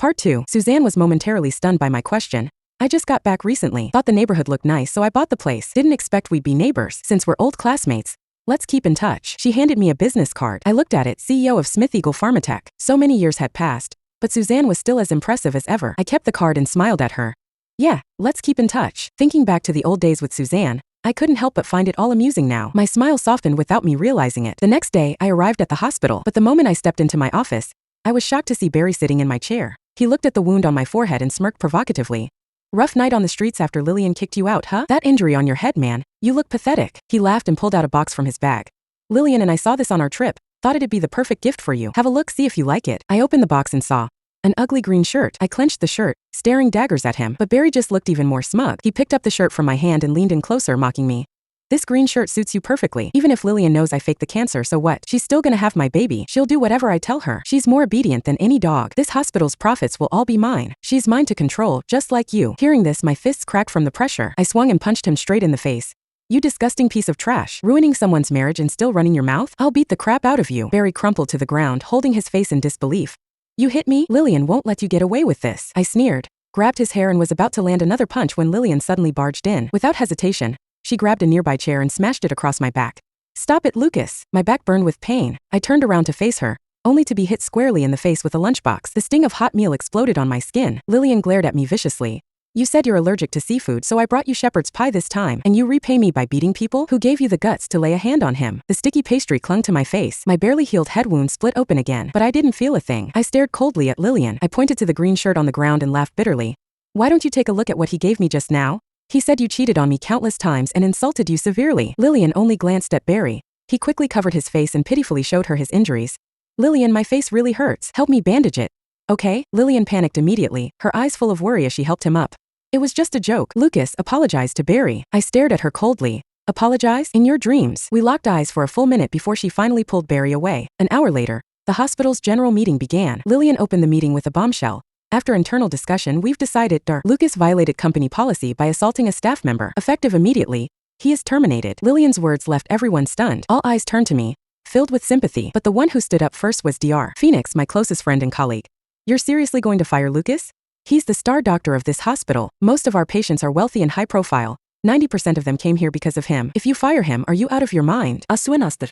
Part 2. Suzanne was momentarily stunned by my question. I just got back recently. Thought the neighborhood looked nice, so I bought the place. Didn't expect we'd be neighbors, since we're old classmates. Let's keep in touch. She handed me a business card. I looked at it, CEO of Smith Eagle Pharmatech. So many years had passed, but Suzanne was still as impressive as ever. I kept the card and smiled at her. Yeah, let's keep in touch. Thinking back to the old days with Suzanne, I couldn't help but find it all amusing now. My smile softened without me realizing it. The next day, I arrived at the hospital, but the moment I stepped into my office, I was shocked to see Barry sitting in my chair. He looked at the wound on my forehead and smirked provocatively. Rough night on the streets after Lillian kicked you out, huh? That injury on your head, man. You look pathetic. He laughed and pulled out a box from his bag. Lillian and I saw this on our trip. Thought it'd be the perfect gift for you. Have a look, see if you like it. I opened the box and saw an ugly green shirt. I clenched the shirt, staring daggers at him, but Barry just looked even more smug. He picked up the shirt from my hand and leaned in closer, mocking me. This green shirt suits you perfectly. Even if Lillian knows I faked the cancer, so what? She's still gonna have my baby. She'll do whatever I tell her. She's more obedient than any dog. This hospital's profits will all be mine. She's mine to control, just like you. Hearing this, my fists cracked from the pressure. I swung and punched him straight in the face. You disgusting piece of trash. Ruining someone's marriage and still running your mouth? I'll beat the crap out of you. Barry crumpled to the ground, holding his face in disbelief. You hit me? Lillian won't let you get away with this. I sneered, grabbed his hair and was about to land another punch when Lillian suddenly barged in. Without hesitation, she grabbed a nearby chair and smashed it across my back. Stop it, Lucas. My back burned with pain. I turned around to face her, only to be hit squarely in the face with a lunchbox. The sting of hot meal exploded on my skin. Lillian glared at me viciously. You said you're allergic to seafood, so I brought you shepherd's pie this time, and you repay me by beating people? Who gave you the guts to lay a hand on him? The sticky pastry clung to my face. My barely healed head wound split open again, but I didn't feel a thing. I stared coldly at Lillian. I pointed to the green shirt on the ground and laughed bitterly. Why don't you take a look at what he gave me just now? He said you cheated on me countless times and insulted you severely. Lillian only glanced at Barry. He quickly covered his face and pitifully showed her his injuries. Lillian, my face really hurts. Help me bandage it. Okay? Lillian panicked immediately, her eyes full of worry as she helped him up. It was just a joke. Lucas apologized to Barry. I stared at her coldly. Apologize? In your dreams. We locked eyes for a full minute before she finally pulled Barry away. An hour later, the hospital's general meeting began. Lillian opened the meeting with a bombshell. After internal discussion, we've decided Lucas violated company policy by assaulting a staff member. Effective immediately, he is terminated. Lillian's words left everyone stunned. All eyes turned to me, filled with sympathy. But the one who stood up first was Dr. Phoenix, my closest friend and colleague. You're seriously going to fire Lucas? He's the star doctor of this hospital. Most of our patients are wealthy and high profile. 90% of them came here because of him. If you fire him, are you out of your mind?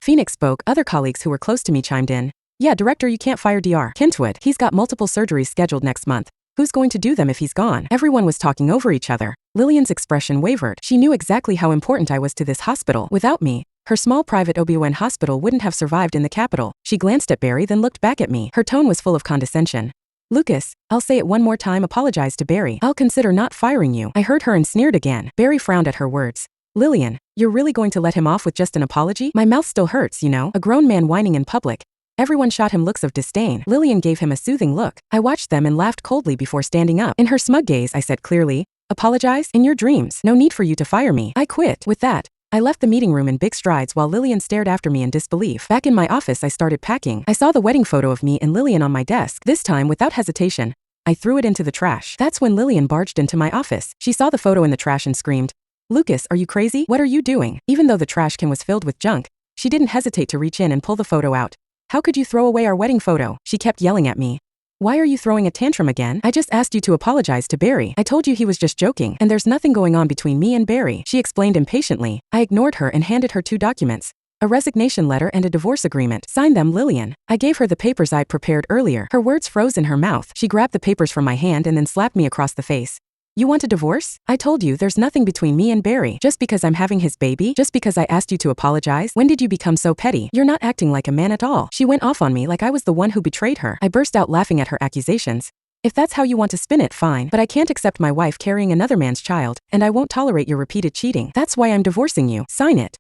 Phoenix spoke. Other colleagues who were close to me chimed in. Yeah, director, you can't fire Dr. Kentwood. He's got multiple surgeries scheduled next month. Who's going to do them if he's gone? Everyone was talking over each other. Lillian's expression wavered. She knew exactly how important I was to this hospital. Without me, her small private OBGYN hospital wouldn't have survived in the capital. She glanced at Barry, then looked back at me. Her tone was full of condescension. Lucas, I'll say it one more time, apologize to Barry. I'll consider not firing you. I heard her and sneered again. Barry frowned at her words. Lillian, you're really going to let him off with just an apology? My mouth still hurts, you know. A grown man whining in public. Everyone shot him looks of disdain. Lillian gave him a soothing look. I watched them and laughed coldly before standing up. In her smug gaze, I said clearly, apologize? In your dreams. No need for you to fire me. I quit. With that, I left the meeting room in big strides while Lillian stared after me in disbelief. Back in my office, I started packing. I saw the wedding photo of me and Lillian on my desk. This time, without hesitation, I threw it into the trash. That's when Lillian barged into my office. She saw the photo in the trash and screamed, Lucas, are you crazy? What are you doing? Even though the trash can was filled with junk, she didn't hesitate to reach in and pull the photo out. How could you throw away our wedding photo? She kept yelling at me. Why are you throwing a tantrum again? I just asked you to apologize to Barry. I told you he was just joking, and there's nothing going on between me and Barry. She explained impatiently. I ignored her and handed her 2 documents. A resignation letter and a divorce agreement. Sign them, Lillian. I gave her the papers I'd prepared earlier. Her words froze in her mouth. She grabbed the papers from my hand and then slapped me across the face. You want a divorce? I told you there's nothing between me and Barry. Just because I'm having his baby? Just because I asked you to apologize? When did you become so petty? You're not acting like a man at all. She went off on me like I was the one who betrayed her. I burst out laughing at her accusations. If that's how you want to spin it, fine. But I can't accept my wife carrying another man's child, and I won't tolerate your repeated cheating. That's why I'm divorcing you. Sign it.